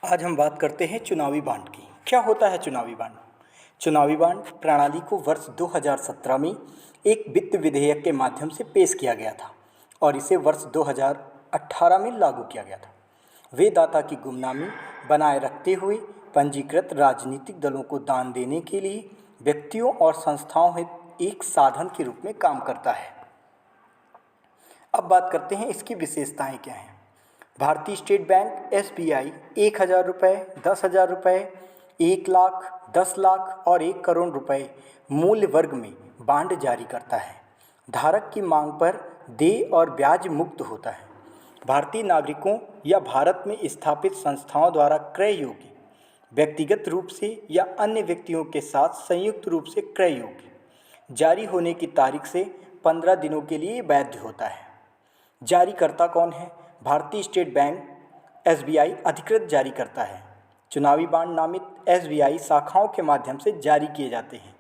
आज हम बात करते हैं चुनावी बांड की। क्या होता है चुनावी बांड? चुनावी बांड प्रणाली को वर्ष 2017 में एक वित्त विधेयक के माध्यम से पेश किया गया था और इसे वर्ष 2018 में लागू किया गया था। वे दाता की गुमनामी बनाए रखते हुए पंजीकृत राजनीतिक दलों को दान देने के लिए व्यक्तियों और संस्थाओं हेतु एक साधन के रूप में काम करता है। अब बात करते हैं इसकी विशेषताएं क्या हैं। भारतीय स्टेट बैंक SBI 1,000 रुपये, 10,000 रुपये, 1 लाख, 10 लाख और 1 करोड़ रुपए मूल्य वर्ग में बांड जारी करता है। धारक की मांग पर देय और ब्याज मुक्त होता है। भारतीय नागरिकों या भारत में स्थापित संस्थाओं द्वारा क्रय योग्य, व्यक्तिगत रूप से या अन्य व्यक्तियों के साथ संयुक्त रूप से क्रय योग्य, जारी होने की तारीख से 15 दिनों के लिए वैध होता है। जारीकर्ता कौन है? भारतीय स्टेट बैंक SBI अधिकृत जारी करता है। चुनावी बांड नामित SBI शाखाओं के माध्यम से जारी किए जाते हैं।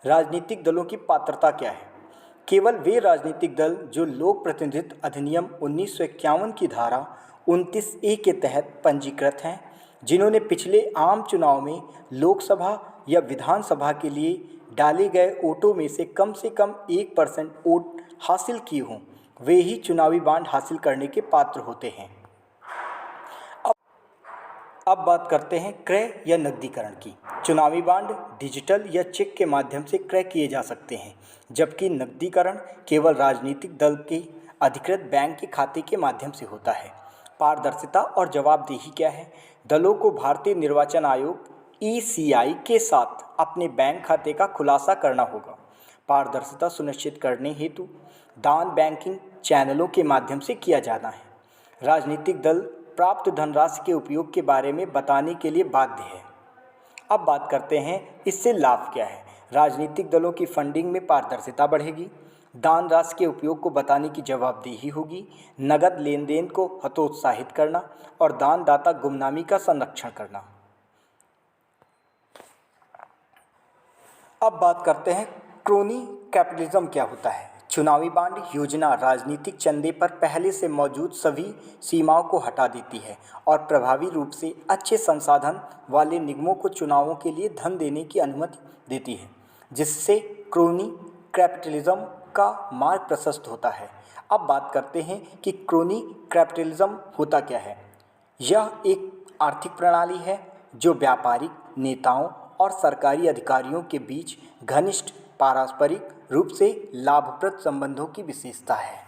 राजनीतिक दलों की पात्रता क्या है? केवल वे राजनीतिक दल जो लोक प्रतिनिधित्व अधिनियम 1951 की धारा 29A के तहत पंजीकृत हैं, जिन्होंने पिछले आम चुनाव में लोकसभा या विधानसभा के लिए डाले गए वोटों में से कम 1% वोट हासिल किए हों, वे ही चुनावी बांड हासिल करने के पात्र होते हैं। अब बात करते हैं क्रय या नकदीकरण की। चुनावी बांड डिजिटल या चेक के माध्यम से क्रय किए जा सकते हैं, जबकि नकदीकरण केवल राजनीतिक दल के अधिकृत बैंक के खाते के माध्यम से होता है। पारदर्शिता और जवाबदेही क्या है? दलों को भारतीय निर्वाचन आयोग ECI के साथ अपने बैंक खाते का खुलासा करना होगा। पारदर्शिता सुनिश्चित करने हेतु दान बैंकिंग चैनलों के माध्यम से किया जाना है। राजनीतिक दल प्राप्त धनराशि के उपयोग के बारे में बताने के लिए बाध्य है। अब बात करते हैं इससे लाभ क्या है। राजनीतिक दलों की फंडिंग में पारदर्शिता बढ़ेगी। दान राशि के उपयोग को बताने की जवाबदेही होगी। नगद लेन देन को हतोत्साहित करना और दानदाता गुमनामी का संरक्षण करना। अब बात करते हैं क्रोनी कैपिटलिज्म क्या होता है। चुनावी बांड योजना राजनीतिक चंदे पर पहले से मौजूद सभी सीमाओं को हटा देती है और प्रभावी रूप से अच्छे संसाधन वाले निगमों को चुनावों के लिए धन देने की अनुमति देती है, जिससे क्रोनी कैपिटलिज्म का मार्ग प्रशस्त होता है। अब बात करते हैं कि क्रोनी कैपिटलिज्म होता क्या है। यह एक आर्थिक प्रणाली है जो व्यापारिक नेताओं और सरकारी अधिकारियों के बीच घनिष्ठ पारस्परिक रूप से लाभप्रद संबंधों की विशेषता है।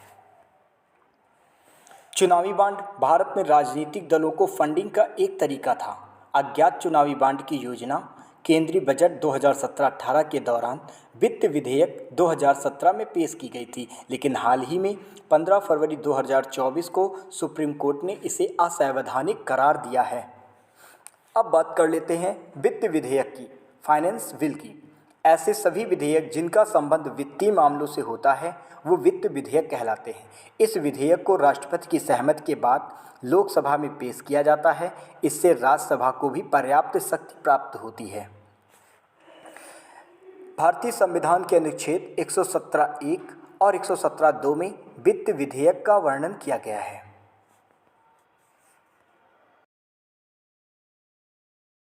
चुनावी बांड भारत में राजनीतिक दलों को फंडिंग का एक तरीका था। अज्ञात चुनावी बांड की योजना केंद्रीय बजट 2017-18 के दौरान वित्त विधेयक 2017 में पेश की गई थी, लेकिन हाल ही में 15 फरवरी 2024 को सुप्रीम कोर्ट ने इसे असंवैधानिक करार दिया है। अब बात कर लेते हैं वित्त विधेयक की, फाइनेंस बिल की। ऐसे सभी विधेयक जिनका संबंध वित्तीय मामलों से होता है वो वित्त विधेयक कहलाते हैं। इस विधेयक को राष्ट्रपति की सहमति के बाद लोकसभा में पेश किया जाता है। इससे राज्यसभा को भी पर्याप्त शक्ति प्राप्त होती है। भारतीय संविधान के अनुच्छेद 117(1) और 117(2) में वित्त विधेयक का वर्णन किया गया है।